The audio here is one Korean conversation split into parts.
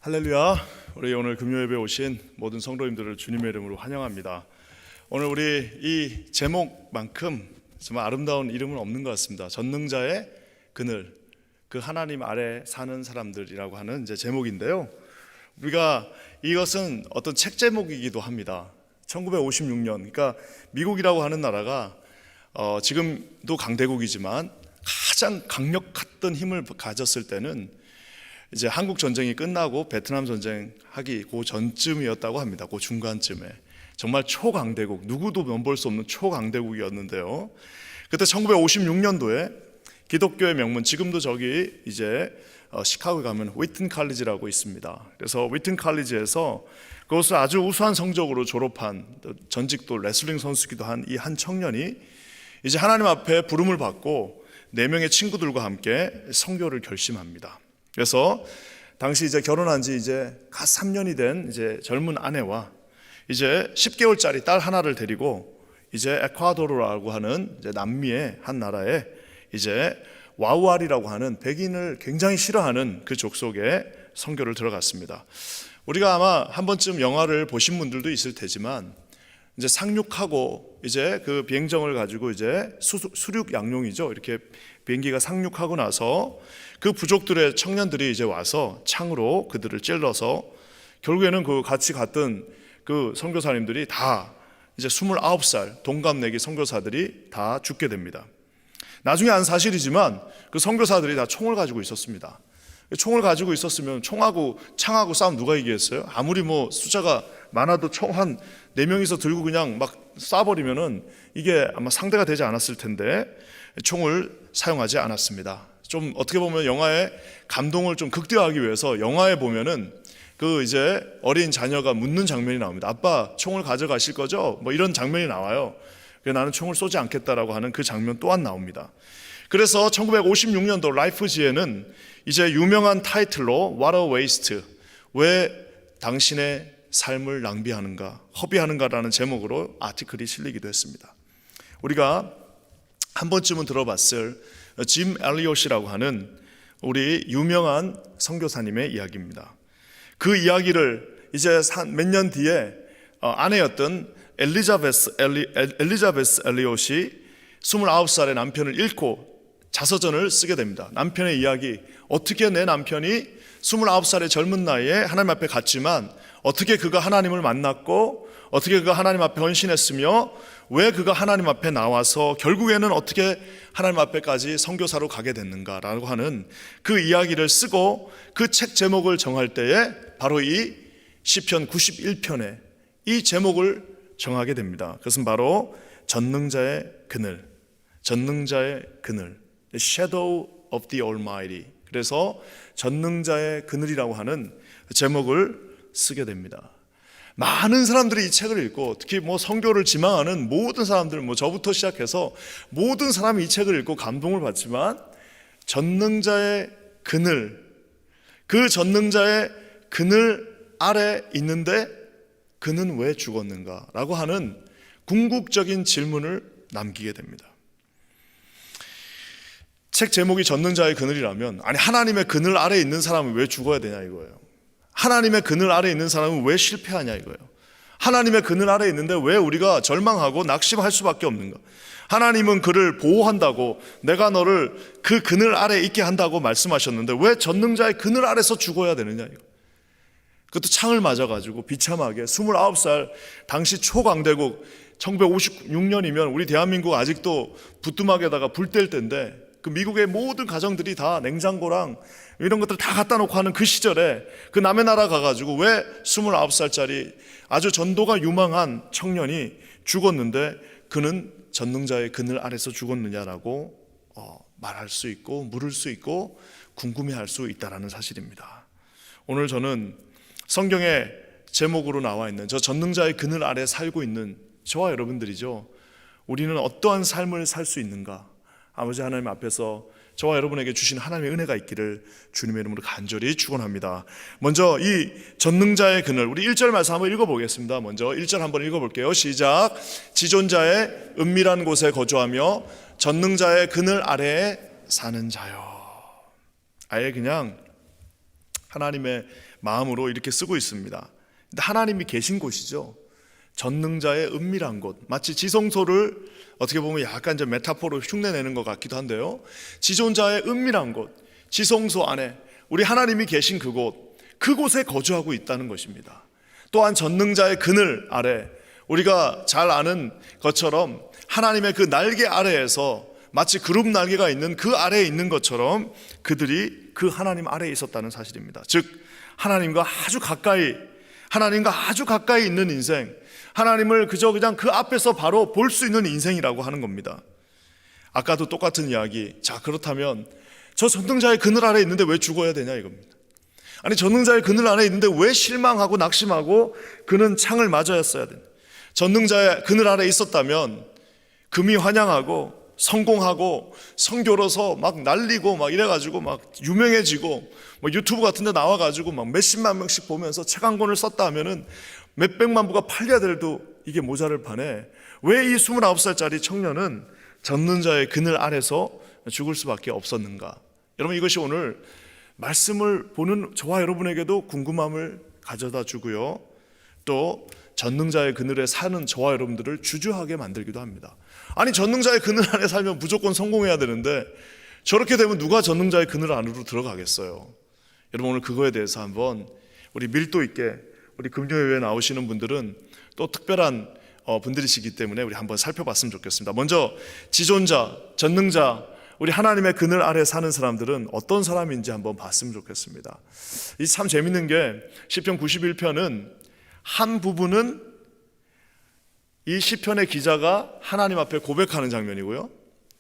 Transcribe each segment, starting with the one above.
할렐루야. 우리 오늘 금요예배 오신 모든 성도님들을 주님의 이름으로 환영합니다. 오늘 우리 이 제목만큼 정말 아름다운 이름은 없는 것 같습니다. 전능자의 그늘, 그 하나님 아래 사는 사람들이라고 하는 이제 제목인데요. 우리가 이것은 어떤 책 제목이기도 합니다. 1956년, 그러니까 미국이라고 하는 나라가 지금도 강대국이지만 가장 강력했던 힘을 가졌을 때는 이제 한국 전쟁이 끝나고 베트남 전쟁 하기 그 전쯤이었다고 합니다. 그 중간쯤에 정말 초강대국, 누구도 면볼 수 없는 초강대국이었는데요. 그때 1956년도에 기독교의 명문, 지금도 저기 이제 시카고에 가면 위튼 칼리지라고 있습니다. 그래서 위튼 칼리지에서 그것을 아주 우수한 성적으로 졸업한, 전직도 레슬링 선수기도 한 이 한 청년이 이제 하나님 앞에 부름을 받고 4명의 친구들과 함께 선교를 결심합니다. 그래서 당시 이제 결혼한 지 이제 갓 3년이 된 이제 젊은 아내와 이제 10개월짜리 딸 하나를 데리고 이제 에콰도르라고 하는 이제 남미의 한 나라에 이제 와우알이라고 하는 백인을 굉장히 싫어하는 그 족속에 선교를 들어갔습니다. 우리가 아마 한 번쯤 영화를 보신 분들도 있을 테지만 이제 상륙하고 이제 그 비행정을 가지고 이제 수륙 양용이죠. 이렇게 비행기가 상륙하고 나서 그 부족들의 청년들이 이제 와서 창으로 그들을 찔러서 결국에는 그 같이 갔던 그 선교사님들이 다 이제 29살 동갑내기 선교사들이 다 죽게 됩니다. 나중에 안 사실이지만 그 선교사들이 다 총을 가지고 있었습니다. 총을 가지고 있었으면 총하고 창하고 싸움 누가 이기겠어요? 아무리 뭐 숫자가 많아도 총 한 4명이서 들고 그냥 막 쏴버리면은 이게 아마 상대가 되지 않았을 텐데 총을 사용하지 않았습니다. 좀 어떻게 보면 영화의 감동을 좀 극대화하기 위해서 영화에 보면은 그 이제 어린 자녀가 묻는 장면이 나옵니다. 아빠 총을 가져가실 거죠? 뭐 이런 장면이 나와요. 그래서 나는 총을 쏘지 않겠다라고 하는 그 장면 또한 나옵니다. 그래서 1956년도 라이프지에는 이제 유명한 타이틀로 What a Waste, 왜 당신의 삶을 낭비하는가, 허비하는가라는 제목으로 아티클이 실리기도 했습니다. 우리가 한 번쯤은 들어봤을 짐 엘리엇이라고 하는 우리 유명한 선교사님의 이야기입니다. 그 이야기를 이제 몇 년 뒤에 아내였던 엘리자베스 엘리엇이 29살의 남편을 잃고 자서전을 쓰게 됩니다. 남편의 이야기, 어떻게 내 남편이 29살의 젊은 나이에 하나님 앞에 갔지만 어떻게 그가 하나님을 만났고 어떻게 그가 하나님 앞에 헌신했으며 왜 그가 하나님 앞에 나와서 결국에는 어떻게 하나님 앞에까지 선교사로 가게 됐는가라고 하는 그 이야기를 쓰고 그 책 제목을 정할 때에 바로 이 시편 91편에 이 제목을 정하게 됩니다. 그것은 바로 전능자의 그늘, 전능자의 그늘, The Shadow of the Almighty. 그래서 전능자의 그늘이라고 하는 제목을 쓰게 됩니다. 많은 사람들이 이 책을 읽고 특히 뭐 선교를 지망하는 모든 사람들, 뭐 저부터 시작해서 모든 사람이 이 책을 읽고 감동을 받지만 전능자의 그늘, 그 전능자의 그늘 아래 있는데 그는 왜 죽었는가라고 하는 궁극적인 질문을 남기게 됩니다. 책 제목이 전능자의 그늘이라면, 아니 하나님의 그늘 아래 있는 사람은 왜 죽어야 되냐 이거예요. 하나님의 그늘 아래 있는 사람은 왜 실패하냐 이거예요. 하나님의 그늘 아래 있는데 왜 우리가 절망하고 낙심할 수밖에 없는가. 하나님은 그를 보호한다고, 내가 너를 그 그늘 아래 있게 한다고 말씀하셨는데 왜 전능자의 그늘 아래서 죽어야 되느냐 이거. 그것도 창을 맞아가지고 비참하게 29살 당시 초강대국, 1956년이면 우리 대한민국 아직도 부뚜막에다가 불 뗄 때인데 그 미국의 모든 가정들이 다 냉장고랑 이런 것들 다 갖다 놓고 하는 그 시절에 그 남의 나라 가가지고 왜 29살짜리 아주 전도가 유망한 청년이 죽었는데 그는 전능자의 그늘 아래서 죽었느냐라고 말할 수 있고 물을 수 있고 궁금해할 수 있다라는 사실입니다. 오늘 저는 성경의 제목으로 나와 있는 저 전능자의 그늘 아래 살고 있는 저와 여러분들이죠. 우리는 어떠한 삶을 살 수 있는가? 아버지 하나님 앞에서 저와 여러분에게 주신 하나님의 은혜가 있기를 주님의 이름으로 간절히 축원합니다. 먼저 이 전능자의 그늘, 우리 1절 말씀 한번 읽어보겠습니다. 먼저 1절 한번 읽어볼게요. 시작. 지존자의 은밀한 곳에 거주하며 전능자의 그늘 아래에 사는 자요. 아예 그냥 하나님의 마음으로 이렇게 쓰고 있습니다. 근데 하나님이 계신 곳이죠. 전능자의 은밀한 곳, 마치 지성소를 어떻게 보면 약간 이제 메타포로 흉내내는 것 같기도 한데요, 지존자의 은밀한 곳, 지성소 안에 우리 하나님이 계신 그곳에 거주하고 있다는 것입니다. 또한 전능자의 그늘 아래, 우리가 잘 아는 것처럼 하나님의 그 날개 아래에서 마치 그룹 날개가 있는 그 아래에 있는 것처럼 그들이 그 하나님 아래에 있었다는 사실입니다. 즉 하나님과 아주 가까이 있는 인생, 하나님을 그냥 그 앞에서 바로 볼 수 있는 인생이라고 하는 겁니다. 아까도 똑같은 이야기. 자, 그렇다면 저 전능자의 그늘 아래에 있는데 왜 죽어야 되냐 이겁니다. 아니, 전능자의 그늘 안에 있는데 왜 실망하고 낙심하고 그는 창을 맞아였어야 되냐. 전능자의 그늘 아래에 있었다면 금이 환영하고 성공하고 선교로서 막 날리고 막 이래가지고 막 유명해지고 뭐 유튜브 같은 데 나와가지고 막 몇십만 명씩 보면서 책 한 권을 썼다 하면은 몇백만 부가 팔려야 돼도 이게 모자를 파네. 왜 이 29살짜리 청년은 전능자의 그늘 아래서 죽을 수밖에 없었는가? 여러분, 이것이 오늘 말씀을 보는 저와 여러분에게도 궁금함을 가져다 주고요, 또 전능자의 그늘에 사는 저와 여러분들을 주저하게 만들기도 합니다. 아니, 전능자의 그늘 안에 살면 무조건 성공해야 되는데 저렇게 되면 누가 전능자의 그늘 안으로 들어가겠어요? 여러분, 오늘 그거에 대해서 한번 우리 밀도 있게, 우리 금요일에 나오시는 분들은 또 특별한 분들이시기 때문에 우리 한번 살펴봤으면 좋겠습니다. 먼저 지존자, 전능자, 우리 하나님의 그늘 아래 사는 사람들은 어떤 사람인지 한번 봤으면 좋겠습니다. 이 참 재밌는 게 시편 91편은 한 부분은 이 시편의 기자가 하나님 앞에 고백하는 장면이고요,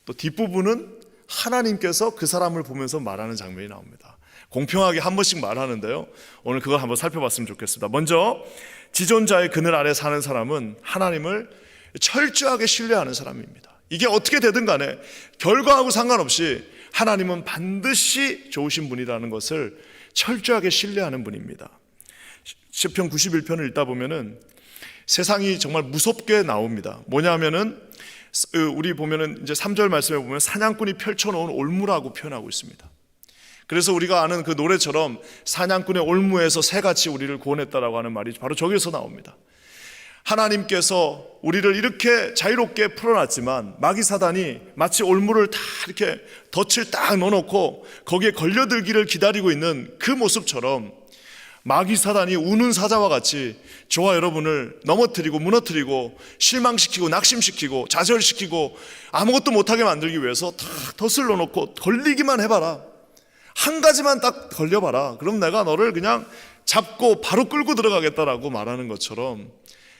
또 뒷부분은 하나님께서 그 사람을 보면서 말하는 장면이 나옵니다. 공평하게 한 번씩 말하는데요, 오늘 그걸 한번 살펴봤으면 좋겠습니다. 먼저 지존자의 그늘 아래 사는 사람은 하나님을 철저하게 신뢰하는 사람입니다. 이게 어떻게 되든 간에 결과하고 상관없이 하나님은 반드시 좋으신 분이라는 것을 철저하게 신뢰하는 분입니다. 시편 91편을 읽다 보면은 세상이 정말 무섭게 나옵니다. 뭐냐면은 우리 보면은 이제 3절 말씀에 보면 사냥꾼이 펼쳐놓은 올무라고 표현하고 있습니다. 그래서 우리가 아는 그 노래처럼 사냥꾼의 올무에서 새같이 우리를 구원했다라고 하는 말이 바로 저기서 나옵니다. 하나님께서 우리를 이렇게 자유롭게 풀어놨지만 마귀 사단이 마치 올무를 다 이렇게 덫을 딱 넣어놓고 거기에 걸려들기를 기다리고 있는 그 모습처럼 마귀 사단이 우는 사자와 같이 저와 여러분을 넘어뜨리고 무너뜨리고 실망시키고 낙심시키고 좌절시키고 아무것도 못하게 만들기 위해서 다 덫을 넣어놓고 걸리기만 해봐라, 한 가지만 딱 걸려봐라, 그럼 내가 너를 그냥 잡고 바로 끌고 들어가겠다라고 말하는 것처럼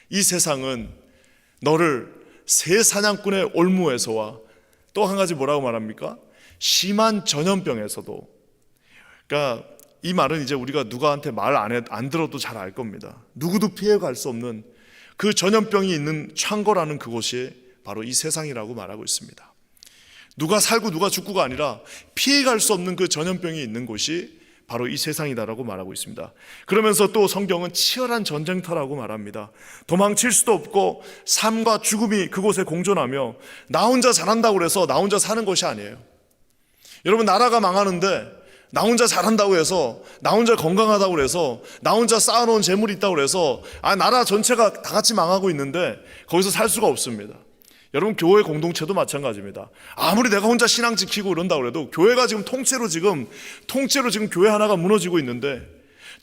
이 세상은 너를 새 사냥꾼의 올무에서와 또 한 가지 뭐라고 말합니까? 심한 전염병에서도, 그러니까 이 말은 이제 우리가 누구한테 말 안 들어도 잘 알 겁니다. 누구도 피해갈 수 없는 그 전염병이 있는 창고라는 그곳이 바로 이 세상이라고 말하고 있습니다. 누가 살고 누가 죽고가 아니라 피해갈 수 없는 그 전염병이 있는 곳이 바로 이 세상이다라고 말하고 있습니다. 그러면서 또 성경은 치열한 전쟁터라고 말합니다. 도망칠 수도 없고 삶과 죽음이 그곳에 공존하며 나 혼자 잘한다고 해서 나 혼자 사는 것이 아니에요. 여러분, 나라가 망하는데 나 혼자 잘한다고 해서, 나 혼자 건강하다고 해서, 나 혼자 쌓아놓은 재물이 있다고 해서 나라 전체가 다 같이 망하고 있는데 거기서 살 수가 없습니다. 여러분, 교회 공동체도 마찬가지입니다. 아무리 내가 혼자 신앙 지키고 이런다고 해도 교회가 지금 통째로 교회 하나가 무너지고 있는데,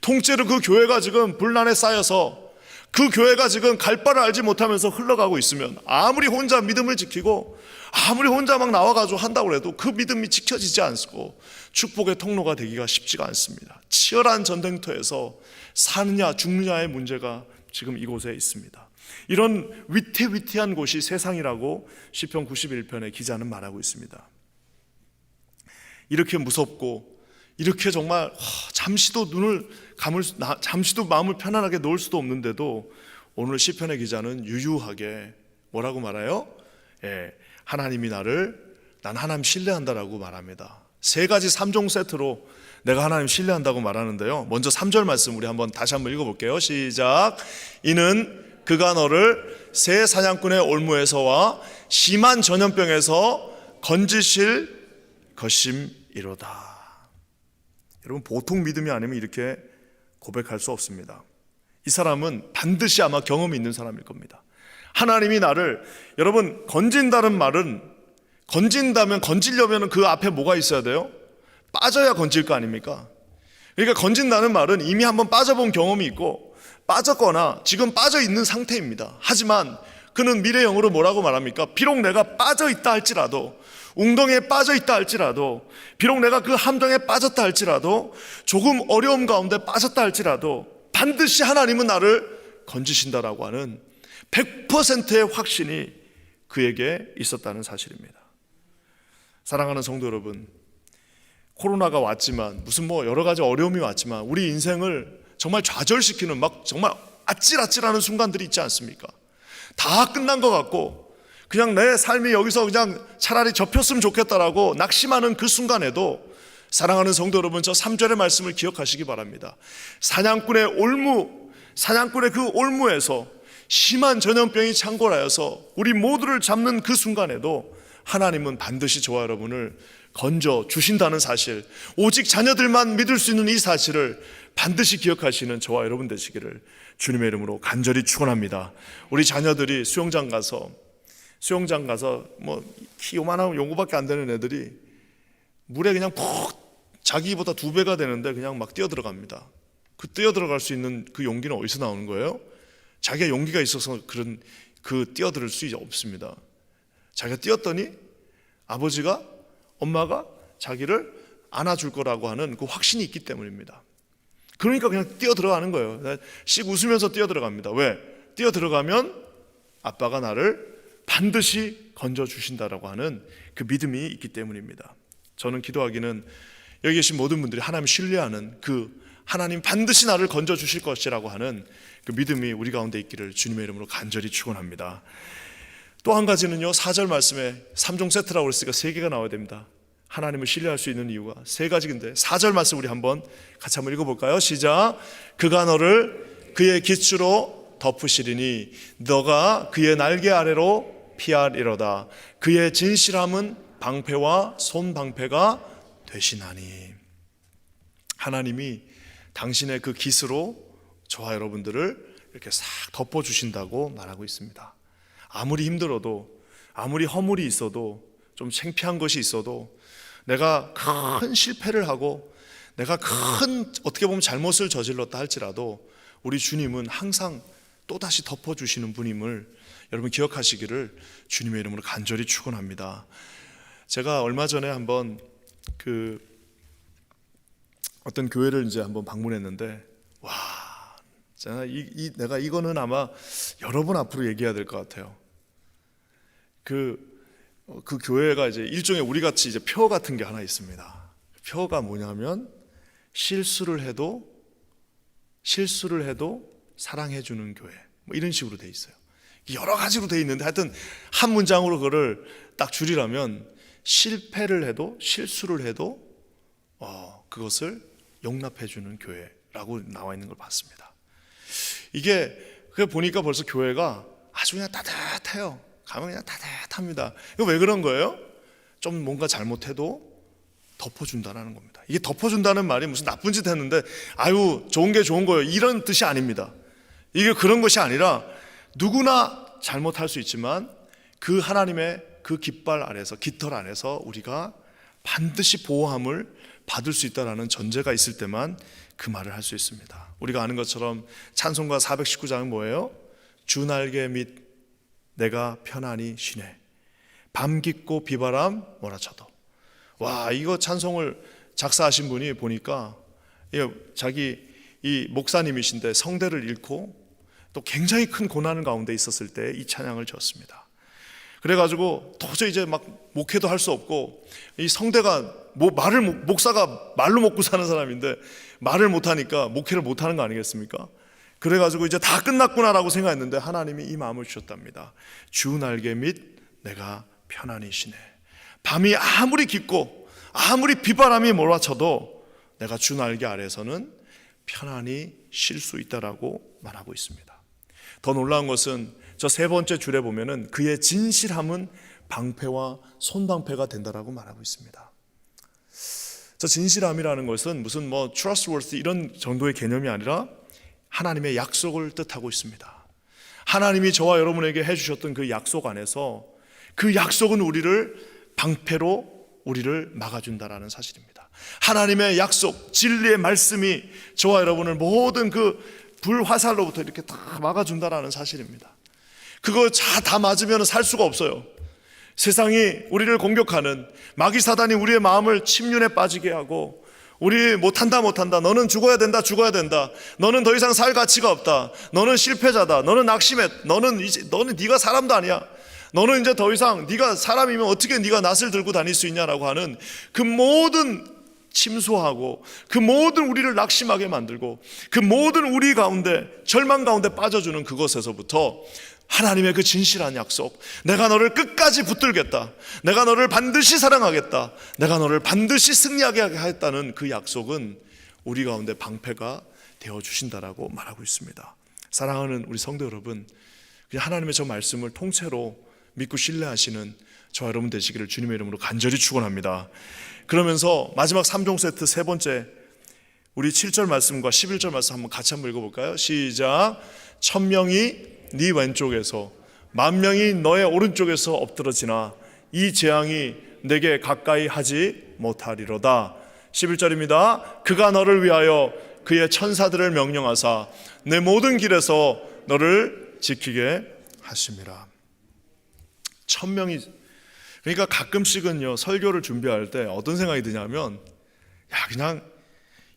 통째로 그 교회가 지금 분란에 쌓여서 그 교회가 지금 갈 바를 알지 못하면서 흘러가고 있으면 아무리 혼자 믿음을 지키고 아무리 혼자 막 나와가지고 한다고 해도 그 믿음이 지켜지지 않고 축복의 통로가 되기가 쉽지가 않습니다. 치열한 전쟁터에서 사느냐 죽느냐의 문제가 지금 이곳에 있습니다. 이런 위태위태한 곳이 세상이라고 시편 91편의 기자는 말하고 있습니다. 이렇게 무섭고 이렇게 정말 잠시도 마음을 편안하게 놓을 수도 없는데도 오늘 시편의 기자는 유유하게 뭐라고 말해요? 하나님이 난 하나님 신뢰한다라고 말합니다. 3가지 3종 세트로 내가 하나님 신뢰한다고 말하는데요, 먼저 3절 말씀 우리 다시 한번 읽어볼게요. 시작. 이는 그가 너를 새 사냥꾼의 올무에서와 심한 전염병에서 건지실 것임이로다. 여러분, 보통 믿음이 아니면 이렇게 고백할 수 없습니다. 이 사람은 반드시 아마 경험이 있는 사람일 겁니다. 하나님이 나를, 여러분, 건진다는 말은, 건지려면 그 앞에 뭐가 있어야 돼요? 빠져야 건질 거 아닙니까? 그러니까 건진다는 말은 이미 한번 빠져본 경험이 있고 빠졌거나 지금 빠져 있는 상태입니다. 하지만 그는 미래형으로 뭐라고 말합니까? 비록 내가 빠져 있다 할지라도, 웅덩이에 빠져 있다 할지라도, 비록 내가 그 함정에 빠졌다 할지라도, 조금 어려움 가운데 빠졌다 할지라도 반드시 하나님은 나를 건지신다라고 하는 100%의 확신이 그에게 있었다는 사실입니다. 사랑하는 성도 여러분, 코로나가 왔지만, 무슨 여러 가지 어려움이 왔지만 우리 인생을 정말 좌절시키는, 막 정말 아찔아찔하는 순간들이 있지 않습니까? 다 끝난 것 같고 그냥 내 삶이 여기서 그냥 차라리 접혔으면 좋겠다라고 낙심하는 그 순간에도, 사랑하는 성도 여러분, 저 3절의 말씀을 기억하시기 바랍니다. 사냥꾼의 그 올무에서 심한 전염병이 창궐하여서 우리 모두를 잡는 그 순간에도 하나님은 반드시 저와 여러분을 건져 주신다는 사실, 오직 자녀들만 믿을 수 있는 이 사실을 반드시 기억하시는 저와 여러분 되시기를 주님의 이름으로 간절히 축원합니다. 우리 자녀들이 수영장 가서 키 요만한 요거밖에 안 되는 애들이 물에 그냥 푹, 자기보다 2배가 되는데 그냥 막 뛰어 들어갑니다. 그 뛰어 들어갈 수 있는 그 용기는 어디서 나오는 거예요? 자기가 용기가 있어서 뛰어들을 수 없습니다. 자기가 뛰었더니 아버지가, 엄마가 자기를 안아줄 거라고 하는 그 확신이 있기 때문입니다. 그러니까 그냥 뛰어 들어가는 거예요. 씩 웃으면서 뛰어 들어갑니다. 왜? 뛰어 들어가면 아빠가 나를 반드시 건져 주신다라고 하는 그 믿음이 있기 때문입니다. 저는 기도하기는 여기 계신 모든 분들이 하나님 신뢰하는 그 하나님 반드시 나를 건져 주실 것이라고 하는 그 믿음이 우리 가운데 있기를 주님의 이름으로 간절히 축원합니다. 또 한 가지는요, 4절 말씀에 3종 세트라고 그랬으니까 3개가 나와야 됩니다. 하나님을 신뢰할 수 있는 이유가 3가지인데 4절 말씀 우리 같이 한번 읽어볼까요? 시작. 그가 너를 그의 기초로 덮으시리니 너가 그의 날개 아래로 피하리로다. 그의 진실함은 방패와 손방패가 되시나니. 하나님이 당신의 그 깃으로 저와 여러분들을 이렇게 싹 덮어주신다고 말하고 있습니다. 아무리 힘들어도, 아무리 허물이 있어도, 좀 창피한 것이 있어도, 내가 큰 실패를 하고 내가 큰 어떻게 보면 잘못을 저질렀다 할지라도 우리 주님은 항상 또다시 덮어주시는 분임을 여러분 기억하시기를 주님의 이름으로 간절히 축원합니다. 제가 얼마 전에 한번 어떤 교회를 이제 한번 방문했는데, 와, 내가 이거는 아마 여러 번 앞으로 얘기해야 될 것 같아요. 그 교회가 이제 일종의 우리 같이 이제 표 같은 게 하나 있습니다. 표가 뭐냐면 실수를 해도 사랑해 주는 교회, 이런 식으로 돼 있어요. 여러 가지로 돼 있는데 하여튼 한 문장으로 그거를 딱 줄이라면 실패를 해도 실수를 해도 그것을 용납해 주는 교회라고 나와 있는 걸 봤습니다. 이게 보니까 벌써 교회가 아주 그냥 따뜻해요. 가면 그냥 따뜻합니다. 이거 왜 그런 거예요? 좀 뭔가 잘못해도 덮어준다는 겁니다. 이게 덮어준다는 말이 무슨 나쁜 짓 했는데 아유 좋은 게 좋은 거예요, 이런 뜻이 아닙니다. 이게 그런 것이 아니라 누구나 잘못할 수 있지만 그 하나님의 그 깃털 안에서 우리가 반드시 보호함을 받을 수 있다는 전제가 있을 때만 그 말을 할 수 있습니다. 우리가 아는 것처럼 찬송가 419장은 뭐예요? 주 날개 밑 내가 편안히 쉬네. 밤 깊고 비바람 몰아쳐도. 와, 이거 찬송을 작사하신 분이 보니까 자기 이 목사님이신데 성대를 잃고 또 굉장히 큰 고난 가운데 있었을 때 이 찬양을 지었습니다. 그래가지고 도저히 이제 막 목회도 할 수 없고, 이 성대가 목사가 말로 먹고 사는 사람인데 말을 못하니까 목회를 못하는 거 아니겠습니까? 그래가지고 이제 다 끝났구나라고 생각했는데 하나님이 이 마음을 주셨답니다. 주 날개 밑 내가 편안히 쉬네. 밤이 아무리 깊고 아무리 비바람이 몰아쳐도 내가 주 날개 아래에서는 편안히 쉴 수 있다라고 말하고 있습니다. 더 놀라운 것은 저 3번째 줄에 보면은 그의 진실함은 방패와 손방패가 된다라고 말하고 있습니다. 저 진실함이라는 것은 무슨 뭐 trustworthy 이런 정도의 개념이 아니라 하나님의 약속을 뜻하고 있습니다. 하나님이 저와 여러분에게 해주셨던 그 약속 안에서 그 약속은 우리를 방패로 우리를 막아준다라는 사실입니다. 하나님의 약속, 진리의 말씀이 저와 여러분을 모든 그 불화살로부터 이렇게 다 막아준다라는 사실입니다. 그거 다 맞으면 살 수가 없어요. 세상이 우리를 공격하는 마귀 사단이 우리의 마음을 침륜에 빠지게 하고 우리 못한다 너는 죽어야 된다 너는 더 이상 살 가치가 없다, 너는 실패자다, 너는 낙심해, 너는 네가 사람도 아니야, 너는 이제 더 이상 네가 사람이면 어떻게 네가 낫을 들고 다닐 수 있냐라고 하는 그 모든 침소하고 그 모든 우리를 낙심하게 만들고 그 모든 우리 가운데 절망 가운데 빠져주는 그것에서부터 하나님의 그 진실한 약속, 내가 너를 끝까지 붙들겠다, 내가 너를 반드시 사랑하겠다, 내가 너를 반드시 승리하게 하겠다는 그 약속은 우리 가운데 방패가 되어주신다라고 말하고 있습니다. 사랑하는 우리 성도 여러분, 하나님의 저 말씀을 통째로 믿고 신뢰하시는 저와 여러분 되시기를 주님의 이름으로 간절히 축원합니다. 그러면서 마지막 3종 세트 세 번째, 우리 7절 말씀과 11절 말씀 같이 한번 읽어볼까요? 시작. 1000명이 네 왼쪽에서 10,000명이 너의 오른쪽에서 엎드러지나 이 재앙이 내게 가까이 하지 못하리로다. 11절입니다. 그가 너를 위하여 그의 천사들을 명령하사 내 모든 길에서 너를 지키게 하심이라. 1000명이, 그러니까 가끔씩은요 설교를 준비할 때 어떤 생각이 드냐면, 그냥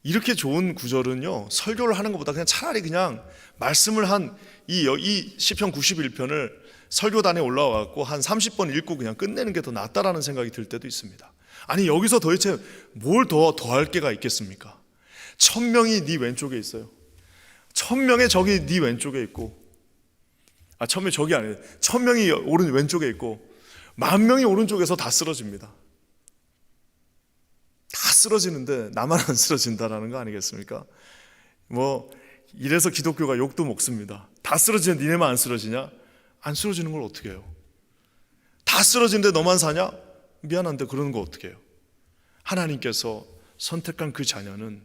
이렇게 좋은 구절은요 설교를 하는 것보다 그냥 차라리 그냥 말씀을 한 이 시편 91편을 설교단에 올라와갖고 한 30번 읽고 그냥 끝내는 게 더 낫다라는 생각이 들 때도 있습니다. 아니 여기서 도대체 뭘 더할 게가 있겠습니까? 1000명이 네 왼쪽에 있어요. 1000명의 적이 네 왼쪽에 있고, 1000명이 적이 아니에요. 1000명이 왼쪽에 있고 10,000명이 오른쪽에서 다 쓰러집니다. 다 쓰러지는데 나만 안 쓰러진다라는 거 아니겠습니까? 이래서 기독교가 욕도 먹습니다. 다 쓰러지는 니네만 안 쓰러지냐? 안 쓰러지는 걸 어떻게 해요? 다 쓰러지는데 너만 사냐? 미안한데 그러는 거 어떻게 해요? 하나님께서 선택한 그 자녀는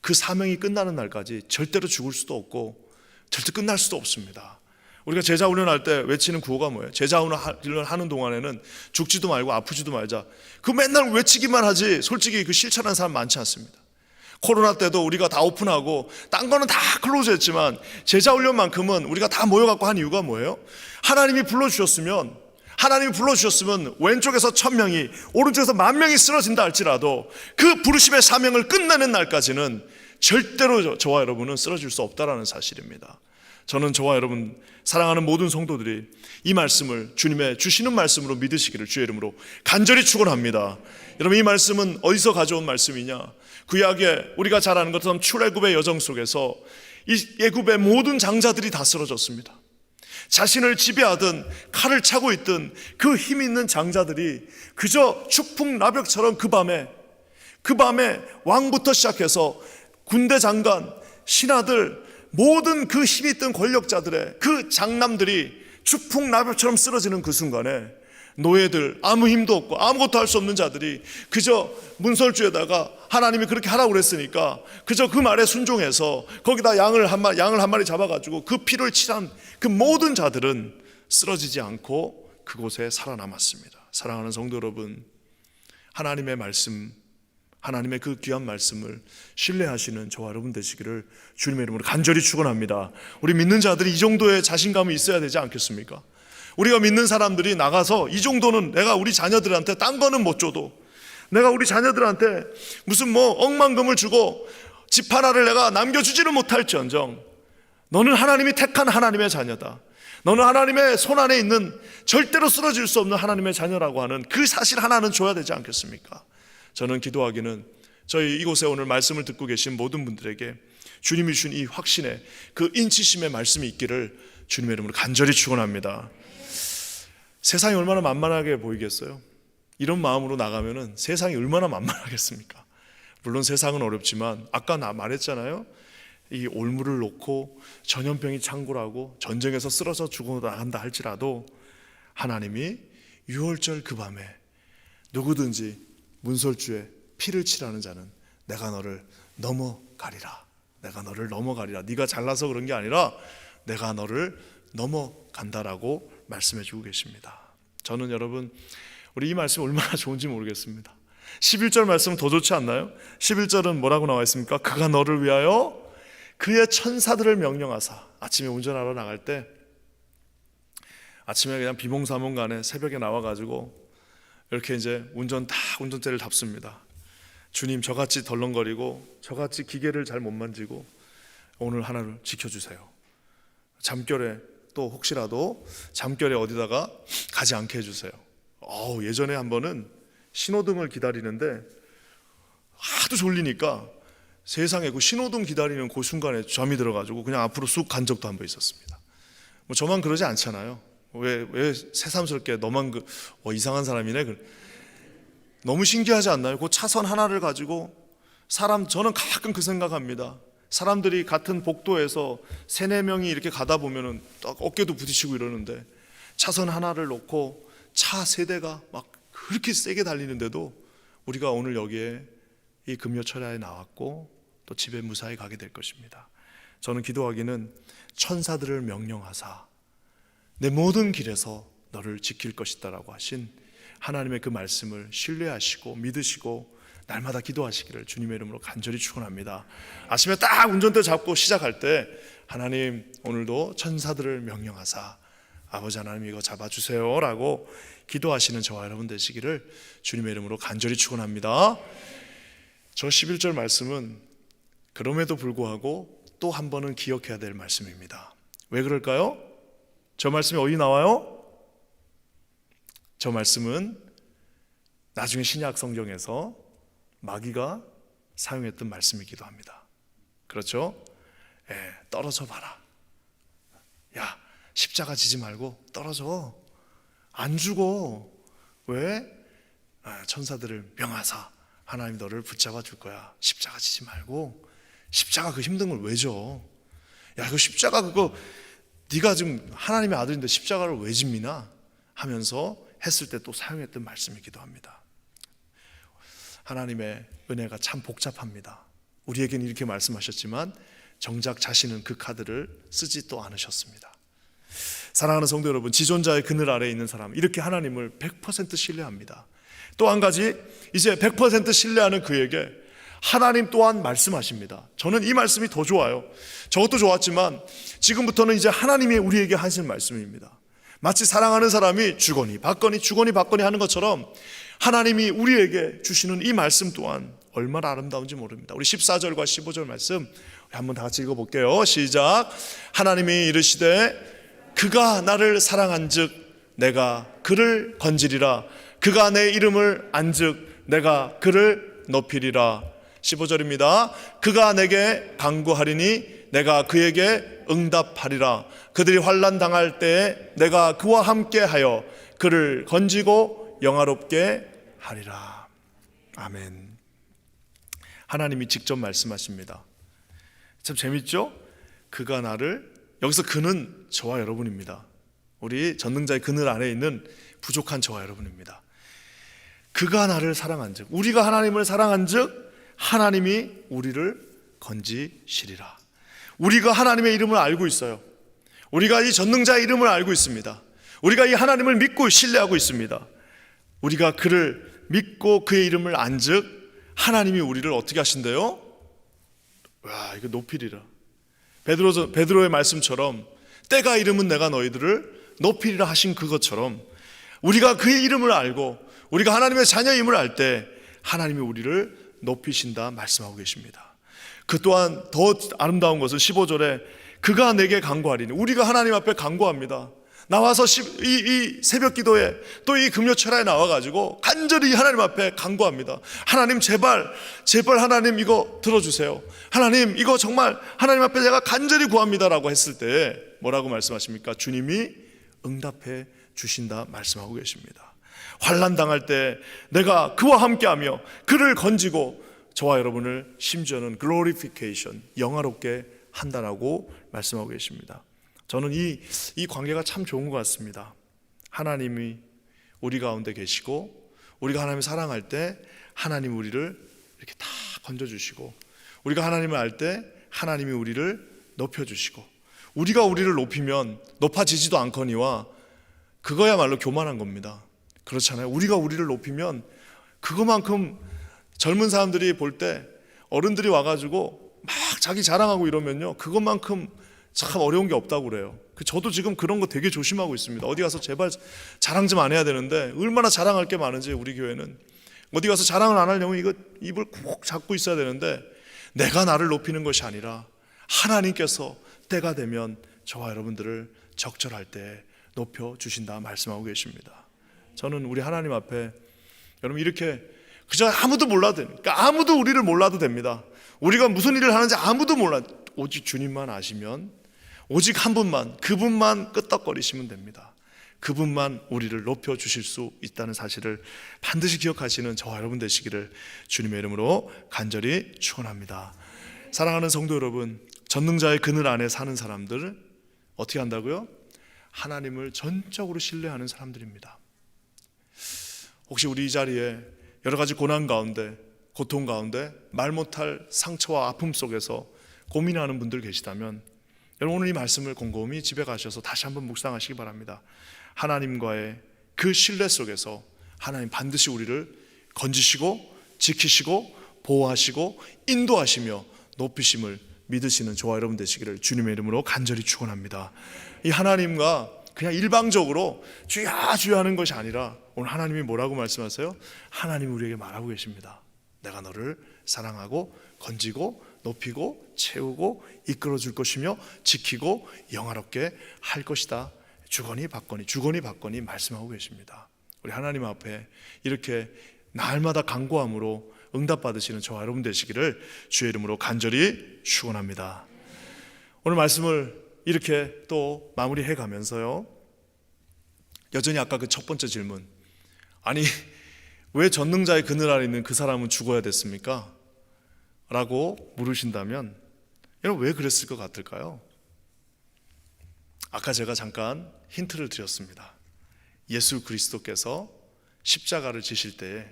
그 사명이 끝나는 날까지 절대로 죽을 수도 없고 절대 끝날 수도 없습니다. 우리가 제자 훈련할 때 외치는 구호가 뭐예요? 제자 훈련하는 동안에는 죽지도 말고 아프지도 말자. 그 맨날 외치기만 하지 솔직히 그 실천하는 사람 많지 않습니다. 코로나 때도 우리가 다 오픈하고 딴 거는 다 클로즈 했지만 제자 훈련만큼은 우리가 다 모여갖고 한 이유가 뭐예요? 하나님이 불러주셨으면 왼쪽에서 1000명이 오른쪽에서 10,000명이 쓰러진다 할지라도 그 부르심의 사명을 끝내는 날까지는 절대로 저와 여러분은 쓰러질 수 없다라는 사실입니다. 저는 저와 여러분 사랑하는 모든 성도들이 이 말씀을 주님의 주시는 말씀으로 믿으시기를 주의 이름으로 간절히 축원합니다. 여러분, 이 말씀은 어디서 가져온 말씀이냐? 구약에 우리가 잘 아는 것처럼 출애굽의 여정 속에서 이 애굽의 모든 장자들이 다 쓰러졌습니다. 자신을 지배하던 칼을 차고 있던 그 힘 있는 장자들이 그저 축풍나벽처럼 그 밤에 왕부터 시작해서 군대 장관, 신하들, 모든 그 힘 있던 권력자들의 그 장남들이 축풍나벽처럼 쓰러지는 그 순간에 노예들, 아무 힘도 없고 아무것도 할 수 없는 자들이 그저 문설주에다가 하나님이 그렇게 하라고 그랬으니까 그저 그 말에 순종해서 거기다 양을 한 마리 잡아가지고 그 피를 칠한 그 모든 자들은 쓰러지지 않고 그곳에 살아남았습니다. 사랑하는 성도 여러분, 하나님의 말씀, 하나님의 그 귀한 말씀을 신뢰하시는 저와 여러분 되시기를 주님의 이름으로 간절히 축원합니다. 우리 믿는 자들이 이 정도의 자신감이 있어야 되지 않겠습니까? 우리가 믿는 사람들이 나가서 이 정도는 내가 우리 자녀들한테 딴 거는 못 줘도 내가 우리 자녀들한테 무슨 억만금을 주고 집 하나를 내가 남겨주지는 못할지언정 너는 하나님이 택한 하나님의 자녀다, 너는 하나님의 손 안에 있는 절대로 쓰러질 수 없는 하나님의 자녀라고 하는 그 사실 하나는 줘야 되지 않겠습니까? 저는 기도하기는 저희 이곳에 오늘 말씀을 듣고 계신 모든 분들에게 주님이 주신 이 확신의 그 인치심의 말씀이 있기를 주님의 이름으로 간절히 축원합니다. 세상이 얼마나 만만하게 보이겠어요? 이런 마음으로 나가면은 세상이 얼마나 만만하겠습니까? 물론 세상은 어렵지만 아까 나 말했잖아요. 이 올무를 놓고 전염병이 창궐하고 전쟁에서 쓰러져 죽어 나간다 할지라도 하나님이 6월절 그 밤에 누구든지 문설주에 피를 칠하는 자는 내가 너를 넘어가리라. 내가 너를 넘어가리라. 네가 잘나서 그런 게 아니라 내가 너를 넘어간다라고 말씀해 주고 계십니다. 저는 여러분 우리 이 말씀이 얼마나 좋은지 모르겠습니다. 11절 말씀은 더 좋지 않나요? 11절은 뭐라고 나와 있습니까? 그가 너를 위하여 그의 천사들을 명령하사. 아침에 운전하러 나갈 때 아침에 그냥 비몽사몽간에 새벽에 나와가지고 이렇게 이제 운전대를 잡습니다. 주님, 저같이 덜렁거리고 저같이 기계를 잘 못 만지고 오늘 하나를 지켜주세요. 잠결에 또 혹시라도 잠결에 어디다가 가지 않게 해주세요. 예전에 한 번은 신호등을 기다리는데 하도 졸리니까 세상에 그 신호등 기다리는 그 순간에 잠이 들어가지고 그냥 앞으로 쑥 간 적도 한 번 있었습니다. 뭐 저만 그러지 않잖아요. 왜 새삼스럽게 너만 이상한 사람이네. 너무 신기하지 않나요? 그 차선 하나를 가지고 저는 가끔 그 생각합니다. 사람들이 같은 복도에서 3-4명이 이렇게 가다 보면은 딱 어깨도 부딪히고 이러는데 차선 하나를 놓고 차 3대가 막 그렇게 세게 달리는데도 우리가 오늘 여기에 이 금요철야에 나왔고 또 집에 무사히 가게 될 것입니다. 저는 기도하기는 천사들을 명령하사 내 모든 길에서 너를 지킬 것이다 라고 하신 하나님의 그 말씀을 신뢰하시고 믿으시고 날마다 기도하시기를 주님의 이름으로 간절히 축원합니다. 아침에 딱 운전대 잡고 시작할 때 하나님 오늘도 천사들을 명령하사 아버지 하나님 이거 잡아주세요 라고 기도하시는 저와 여러분 되시기를 주님의 이름으로 간절히 축원합니다. 저 11절 말씀은 그럼에도 불구하고 또 한 번은 기억해야 될 말씀입니다. 왜 그럴까요? 저 말씀이 어디 나와요? 저 말씀은 나중에 신약 성경에서 마귀가 사용했던 말씀이기도 합니다. 그렇죠? 떨어져 봐라. 야, 십자가 지지 말고 떨어져. 안 죽어. 왜? 천사들을 명하사 하나님 너를 붙잡아 줄 거야. 십자가 지지 말고. 십자가 그 힘든 걸 왜 져? 야, 그 십자가 네가 지금 하나님의 아들인데 십자가를 왜 집니나? 하면서 했을 때 또 사용했던 말씀이기도 합니다. 하나님의 은혜가 참 복잡합니다. 우리에게는 이렇게 말씀하셨지만 정작 자신은 그 카드를 쓰지 또 않으셨습니다. 사랑하는 성도 여러분, 지존자의 그늘 아래에 있는 사람 이렇게 하나님을 100% 신뢰합니다. 또 한 가지, 이제 100% 신뢰하는 그에게 하나님 또한 말씀하십니다. 저는 이 말씀이 더 좋아요. 저것도 좋았지만 지금부터는 이제 하나님이 우리에게 하신 말씀입니다. 마치 사랑하는 사람이 주거니 받거니 하는 것처럼 하나님이 우리에게 주시는 이 말씀 또한 얼마나 아름다운지 모릅니다. 우리 14절과 15절 말씀 우리 한번 다 같이 읽어볼게요. 시작. 하나님이 이르시되 그가 나를 사랑한즉 내가 그를 건지리라. 그가 내 이름을 안즉 내가 그를 높이리라. 15절입니다. 그가 내게 간구하리니 내가 그에게 응답하리라. 그들이 환난 당할 때에 내가 그와 함께하여 그를 건지고 영화롭게 하리라. 아멘. 하나님이 직접 말씀하십니다. 참 재밌죠? 그가 나를, 여기서 그는 저와 여러분입니다. 우리 전능자의 그늘 안에 있는 부족한 저와 여러분입니다. 그가 나를 사랑한즉, 우리가 하나님을 사랑한즉 하나님이 우리를 건지시리라. 우리가 하나님의 이름을 알고 있어요. 우리가 이 전능자의 이름을 알고 있습니다. 우리가 이 하나님을 믿고 신뢰하고 있습니다. 우리가 그를 믿고 그의 이름을 안즉 하나님이 우리를 어떻게 하신대요? 와, 이거 높이리라. 베드로의 말씀처럼 때가 이름은 내가 너희들을 높이리라 하신 그것처럼 우리가 그의 이름을 알고 우리가 하나님의 자녀임을 알 때 하나님이 우리를 높이신다 말씀하고 계십니다. 그 또한 더 아름다운 것은 15절에 그가 내게 간구하리니, 우리가 하나님 앞에 간구합니다. 나와서 이 새벽 기도에 또 이 금요철야에 나와가지고 간절히 하나님 앞에 간구합니다. 하나님 제발 하나님 이거 들어주세요. 하나님 이거 정말 하나님 앞에 제가 간절히 구합니다라고 했을 때 뭐라고 말씀하십니까? 주님이 응답해 주신다 말씀하고 계십니다. 환난 당할 때 내가 그와 함께하며 그를 건지고 저와 여러분을 심지어는 글로리피케이션, 영화롭게 한다라고 말씀하고 계십니다. 저는 이 관계가 참 좋은 것 같습니다. 하나님이 우리 가운데 계시고 우리가 하나님을 사랑할 때 하나님 우리를 이렇게 다 건져주시고, 우리가 하나님을 알 때 하나님이 우리를 높여주시고, 우리가 우리를 높이면 높아지지도 않거니와 그거야말로 교만한 겁니다. 그렇잖아요. 우리가 우리를 높이면 그거만큼 젊은 사람들이 볼 때 어른들이 와가지고 막 자기 자랑하고 이러면요, 그것만큼 참 어려운 게 없다고 그래요. 저도 지금 그런 거 되게 조심하고 있습니다. 어디 가서 제발 자랑 좀 안 해야 되는데 얼마나 자랑할 게 많은지, 우리 교회는 어디 가서 자랑을 안 하려면 이거 입을 꼭 잡고 있어야 되는데, 내가 나를 높이는 것이 아니라 하나님께서 때가 되면 저와 여러분들을 적절할 때 높여주신다 말씀하고 계십니다. 저는 우리 하나님 앞에 여러분 이렇게 그저 아무도 몰라도, 그러니까 아무도 우리를 몰라도 됩니다. 우리가 무슨 일을 하는지 아무도 몰라, 오직 주님만 아시면, 오직 한 분만, 그분만 끄떡거리시면 됩니다. 그분만 우리를 높여주실 수 있다는 사실을 반드시 기억하시는 저와 여러분 되시기를 주님의 이름으로 간절히 축원합니다. 사랑하는 성도 여러분, 전능자의 그늘 안에 사는 사람들을 어떻게 한다고요? 하나님을 전적으로 신뢰하는 사람들입니다. 혹시 우리 이 자리에 여러 가지 고난 가운데, 고통 가운데, 말 못할 상처와 아픔 속에서 고민하는 분들 계시다면, 여러분 오늘 이 말씀을 곰곰이 집에 가셔서 다시 한번 묵상하시기 바랍니다. 하나님과의 그 신뢰 속에서 하나님 반드시 우리를 건지시고 지키시고 보호하시고 인도하시며 높이심을 믿으시는 저와 여러분 되시기를 주님의 이름으로 간절히 축원합니다. 이 하나님과 그냥 일방적으로 주야 주야 하는 것이 아니라, 오늘 하나님이 뭐라고 말씀하세요? 하나님이 우리에게 말하고 계십니다. 내가 너를 사랑하고 건지고 높이고 채우고 이끌어 줄 것이며 지키고 영화롭게 할 것이다. 주거니 받거니 말씀하고 계십니다. 우리 하나님 앞에 이렇게 날마다 간구함으로 응답받으시는 저와 여러분 되시기를 주의 이름으로 간절히 축원합니다. 오늘 말씀을 이렇게 또 마무리해 가면서요, 여전히 아까 그 첫 번째 질문, 아니 왜 전능자의 그늘 아래 있는 그 사람은 죽어야 됐습니까? 라고 물으신다면, 여러분 왜 그랬을 것 같을까요? 아까 제가 잠깐 힌트를 드렸습니다. 예수 그리스도께서 십자가를 지실 때에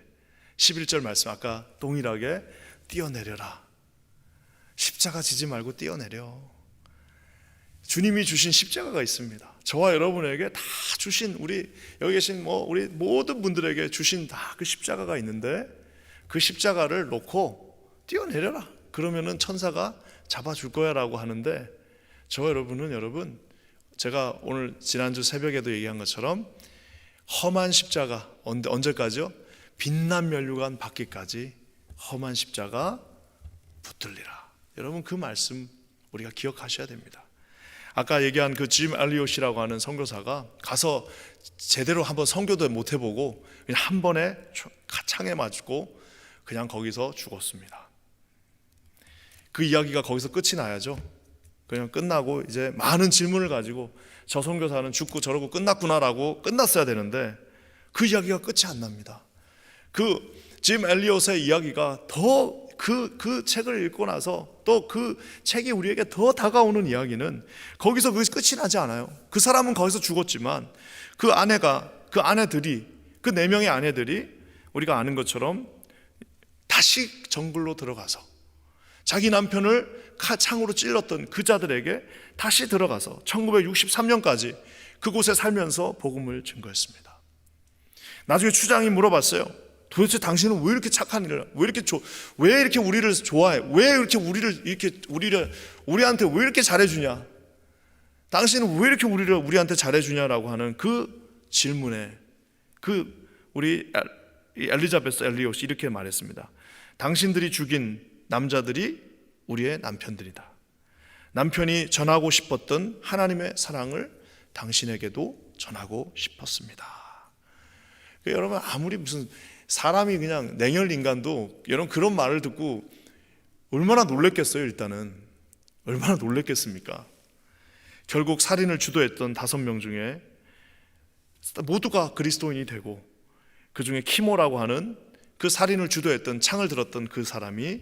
11절 말씀, 아까 동일하게 뛰어내려라, 십자가 지지 말고 뛰어내려. 주님이 주신 십자가가 있습니다. 저와 여러분에게 다 주신, 우리 여기 계신 우리 모든 분들에게 주신 다 그 십자가가 있는데, 그 십자가를 놓고 뛰어내려라, 그러면은 천사가 잡아줄 거야 라고 하는데, 저와 여러분, 제가 오늘 지난주 새벽에도 얘기한 것처럼 험한 십자가, 언제까지요? 빛난 면류관 받기까지 험한 십자가 붙들리라. 여러분 그 말씀 우리가 기억하셔야 됩니다. 아까 얘기한 그 짐 엘리엇이라고 하는 선교사가 가서 제대로 한번 선교도 못 해보고 그냥 한 번에 창에 맞고 그냥 거기서 죽었습니다. 그 이야기가 거기서 끝이 나야죠. 그냥 끝나고 이제 많은 질문을 가지고 저 선교사는 죽고 저러고 끝났구나라고 끝났어야 되는데, 그 이야기가 끝이 안 납니다. 그 짐 엘리엇의 이야기가 더 그 책을 읽고 나서 또 그 책이 우리에게 더 다가오는 이야기는 거기서 그것이 끝이 나지 않아요. 그 사람은 거기서 죽었지만 그 아내들이, 그 4명의 아내들이 우리가 아는 것처럼 다시 정글로 들어가서 자기 남편을 창으로 찔렀던 그 자들에게 다시 들어가서 1963년까지 그곳에 살면서 복음을 증거했습니다. 나중에 추장이 물어봤어요. 도대체 당신은 왜 이렇게 착한 일을, 왜 이렇게 우리를 좋아해? 왜 이렇게 우리한테 왜 이렇게 잘해주냐? 당신은 왜 이렇게 우리한테 잘해주냐라고 하는 그 질문에 우리 엘리자베스 엘리엇이 이렇게 말했습니다. 당신들이 죽인 남자들이 우리의 남편들이다. 남편이 전하고 싶었던 하나님의 사랑을 당신에게도 전하고 싶었습니다. 여러분 아무리 무슨 사람이 그냥 냉혈 인간도 여러분 그런 말을 듣고 얼마나 놀랬겠어요. 일단은 얼마나 놀랬겠습니까? 결국 살인을 주도했던 5명 중에 모두가 그리스도인이 되고, 그 중에 키모라고 하는 그 살인을 주도했던, 창을 들었던 그 사람이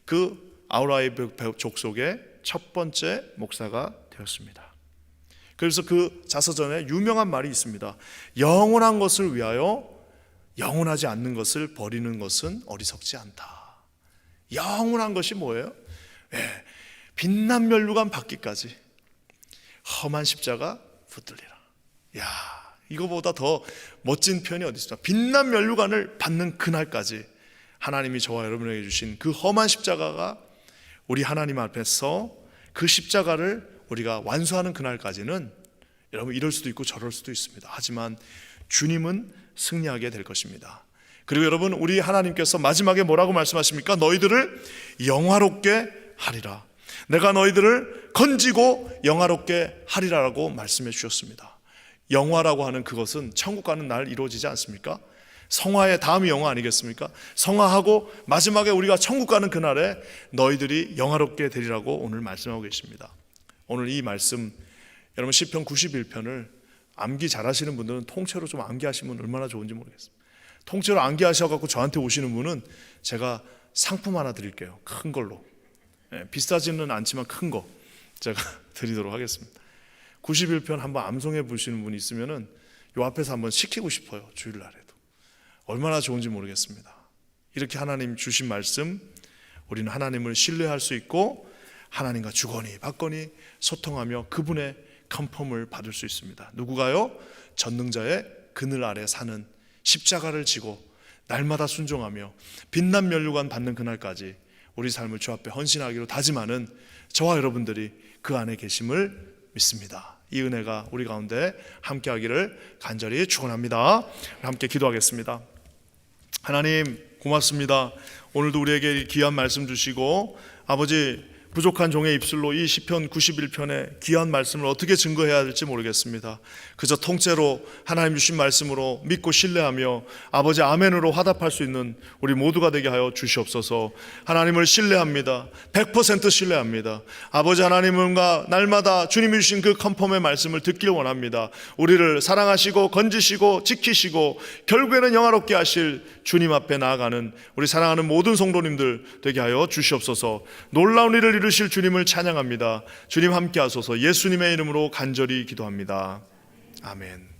그 아우라의 족속의 첫 번째 목사가 되었습니다. 그래서 그 자서전에 유명한 말이 있습니다. 영원한 것을 위하여 영원하지 않는 것을 버리는 것은 어리석지 않다. 영원한 것이 뭐예요? 빛난 면류관 받기까지 험한 십자가 붙들리라. 야, 이거보다 더 멋진 표현이 어디 있습니까? 빛난 면류관을 받는 그날까지 하나님이 저와 여러분에게 주신 그 험한 십자가가 우리 하나님 앞에서 그 십자가를 우리가 완수하는 그날까지는 여러분 이럴 수도 있고 저럴 수도 있습니다. 하지만 주님은 승리하게 될 것입니다. 그리고 여러분, 우리 하나님께서 마지막에 뭐라고 말씀하십니까? 너희들을 영화롭게 하리라. 내가 너희들을 건지고 영화롭게 하리라라고 말씀해 주셨습니다. 영화라고 하는 그것은 천국 가는 날 이루어지지 않습니까? 성화의 다음이 영화 아니겠습니까? 성화하고 마지막에 우리가 천국 가는 그날에 너희들이 영화롭게 되리라고 오늘 말씀하고 계십니다. 오늘 이 말씀, 여러분 시편 91편을 암기 잘하시는 분들은 통째로 좀 암기하시면 얼마나 좋은지 모르겠습니다. 통째로 암기하셔갖고 저한테 오시는 분은 제가 상품 하나 드릴게요. 큰 걸로. 비싸지는 않지만 큰 거 제가 드리도록 하겠습니다. 91편 한번 암송해 보시는 분이 있으면은 요 앞에서 한번 시키고 싶어요. 주일날에도. 얼마나 좋은지 모르겠습니다. 이렇게 하나님 주신 말씀, 우리는 하나님을 신뢰할 수 있고 하나님과 주거니 받거니 소통하며 그분의 컨펌을 받을 수 있습니다. 누구가요? 전능자의 그늘 아래 사는, 십자가를 지고 날마다 순종하며 빛난 면류관 받는 그날까지 우리 삶을 주 앞에 헌신하기로 다짐하는 저와 여러분들이 그 안에 계심을 믿습니다. 이 은혜가 우리 가운데 함께 하기를 간절히 축원합니다. 함께 기도하겠습니다. 하나님 고맙습니다. 오늘도 우리에게 귀한 말씀 주시고 아버지, 부족한 종의 입술로 이 시편 91편의 귀한 말씀을 어떻게 증거해야 될지 모르겠습니다. 그저 통째로 하나님 주신 말씀으로 믿고 신뢰하며 아버지 아멘으로 화답할 수 있는 우리 모두가 되게 하여 주시옵소서. 하나님을 신뢰합니다. 100% 신뢰합니다. 아버지 하나님과 날마다 주님이 주신 그 컨펌의 말씀을 듣길 원합니다. 우리를 사랑하시고 건지시고 지키시고 결국에는 영화롭게 하실 주님 앞에 나아가는 우리 사랑하는 모든 성도님들 되게 하여 주시옵소서. 놀라운 일을 이루실 주님을 찬양합니다. 주님 함께 하소서. 예수님의 이름으로 간절히 기도합니다. 아멘.